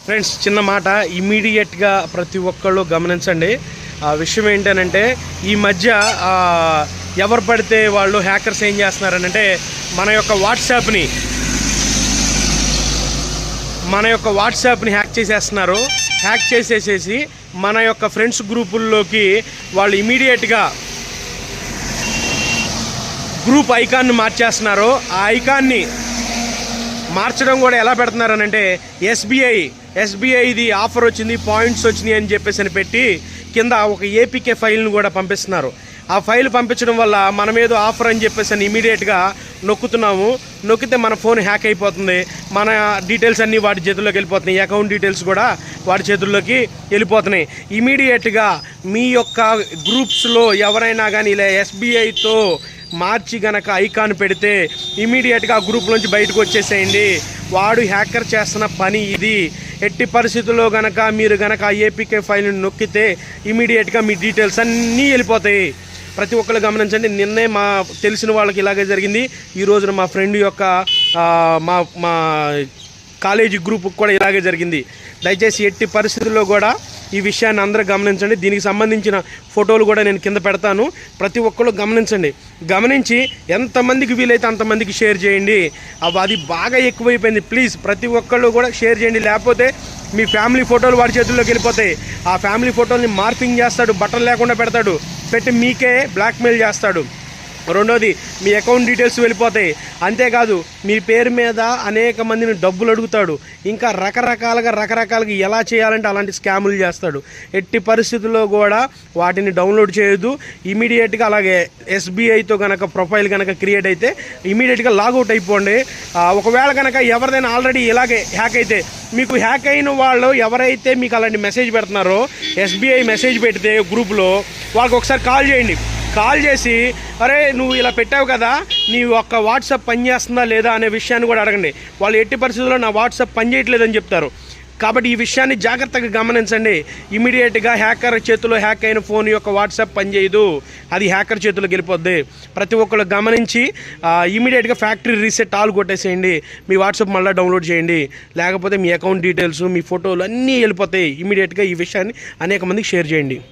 Friends చిన్న మాట ఇమీడియట్గా ప్రతి ఒక్కళ్ళు గమనించండి. ఆ విషయం ఏంటనంటే ఈ మధ్య ఎవరు పడితే వాళ్ళు హ్యాకర్స్ ఏం చేస్తున్నారనంటే మన యొక్క వాట్సాప్ని హ్యాక్ చేసేస్తున్నారు. హ్యాక్ చేసేసేసి మన యొక్క ఫ్రెండ్స్ గ్రూపుల్లోకి వాళ్ళు ఇమీడియట్గా గ్రూప్ ఐకాన్ని మార్చేస్తున్నారు. ఆ ఐకాన్ని మార్చడం కూడా ఎలా పెడుతున్నారనంటే ఎస్బీఐది ఆఫర్ వచ్చింది, పాయింట్స్ వచ్చినాయి అని చెప్పేసి అని పెట్టి కింద ఒక ఏపీకే ఫైల్ను కూడా పంపిస్తున్నారు. ఆ ఫైల్ పంపించడం వల్ల మనం ఏదో ఆఫర్ అని చెప్పేసి అని ఇమీడియట్గా నొక్కుతున్నాము. నొక్కితే మన ఫోన్ హ్యాక్ అయిపోతుంది. మన డీటెయిల్స్ అన్నీ వాటి చేతుల్లోకి వెళ్ళిపోతున్నాయి. అకౌంట్ డీటెయిల్స్ కూడా వాటి చేతుల్లోకి వెళ్ళిపోతున్నాయి. ఇమీడియట్గా మీ యొక్క గ్రూప్స్లో ఎవరైనా కానీ ఇలా ఎస్బీఐతో మార్చి గనక ఐకాన్ పెడితే ఇమీడియట్గా ఆ గ్రూప్ నుంచి బయటకు వచ్చేసేయండి. వాడు హ్యాకర్ చేస్తున్న పని ఇది. ఎట్టి పరిస్థితుల్లో గనక మీరు గనక ఆ ఏపీకే ఫైల్ని నొక్కితే ఇమీడియట్గా మీ డీటెయిల్స్ అన్నీ వెళ్ళిపోతాయి. ప్రతి ఒక్కరు గమనించండి. నిన్నే మా తెలిసిన వాళ్ళకి ఇలాగే జరిగింది. ఈ రోజున మా ఫ్రెండ్ యొక్క మా కాలేజీ గ్రూప్కి కూడా ఇలాగే జరిగింది. దయచేసి ఎట్టి పరిస్థితుల్లో కూడా ఈ విషయాన్ని అందరూ గమనించండి. దీనికి సంబంధించిన ఫోటోలు కూడా నేను కింద పెడతాను. ప్రతి ఒక్కరు గమనించండి. గమనించి ఎంతమందికి వీలైతే అంతమందికి షేర్ చేయండి. అది బాగా ఎక్కువైపోయింది. ప్లీజ్ ప్రతి ఒక్కళ్ళు కూడా షేర్ చేయండి. లేకపోతే మీ ఫ్యామిలీ ఫోటోలు వాడి చేతుల్లోకి వెళ్ళిపోతాయి. ఆ ఫ్యామిలీ ఫోటోల్ని మార్పింగ్ చేస్తాడు, బట్టలు లేకుండా పెడతాడు, పెట్టి మీకే బ్లాక్మెయిల్ చేస్తాడు. రెండోది మీ అకౌంట్ డీటెయిల్స్ వెళ్ళిపోతాయి. అంతేకాదు మీ పేరు మీద అనేక మందిని డబ్బులు అడుగుతాడు. ఇంకా రకరకాలుగా ఎలా చేయాలంటే అలాంటి స్కాములు చేస్తాడు. ఎట్టి పరిస్థితుల్లో కూడా వాటిని డౌన్లోడ్ చేయొద్దు. ఇమీడియట్గా అలాగే ఎస్బీఐతో కనుక ప్రొఫైల్ కనుక క్రియేట్ అయితే ఇమీడియట్గా లాగౌట్ అయిపోండి. ఒకవేళ కనుక ఎవరిదైనా ఆల్రెడీ ఇలాగే హ్యాక్ అయితే మీకు హ్యాక్ అయిన వాళ్ళు ఎవరైతే మీకు అలాంటి మెసేజ్ పెడుతున్నారో ఎస్బీఐ మెసేజ్ పెడితే గ్రూప్లో వాళ్ళకి ఒకసారి కాల్ చేయండి. కాల్ చేసి అరే నువ్వు ఇలా పెట్టావు కదా, నీ ఒక్క వాట్సాప్ పనిచేస్తుందా లేదా అనే విషయాన్ని కూడా అడగండి. వాళ్ళు ఎట్టి పరిస్థితుల్లో నా వాట్సాప్ పనిచేయట్లేదని చెప్తారు. కాబట్టి ఈ విషయాన్ని జాగ్రత్తగా గమనించండి. ఇమీడియట్గా హ్యాకర్ చేతిలో హ్యాక్ అయిన ఫోన్ యొక్క వాట్సాప్ పనిచేయదు, అది హ్యాకర్ చేతిలోకి వెళ్ళిపోద్ది. ప్రతి ఒక్కరు గమనించి ఇమీడియట్గా ఫ్యాక్టరీ రీసెట్ ఆల్ కొట్టేసేయండి. మీ వాట్సాప్ మళ్ళీ డౌన్లోడ్ చేయండి. లేకపోతే మీ అకౌంట్ డీటెయిల్స్, మీ ఫోటోలు అన్నీ వెళ్ళిపోతాయి. ఇమీడియట్గా ఈ విషయాన్ని అనేక మందికి షేర్ చేయండి.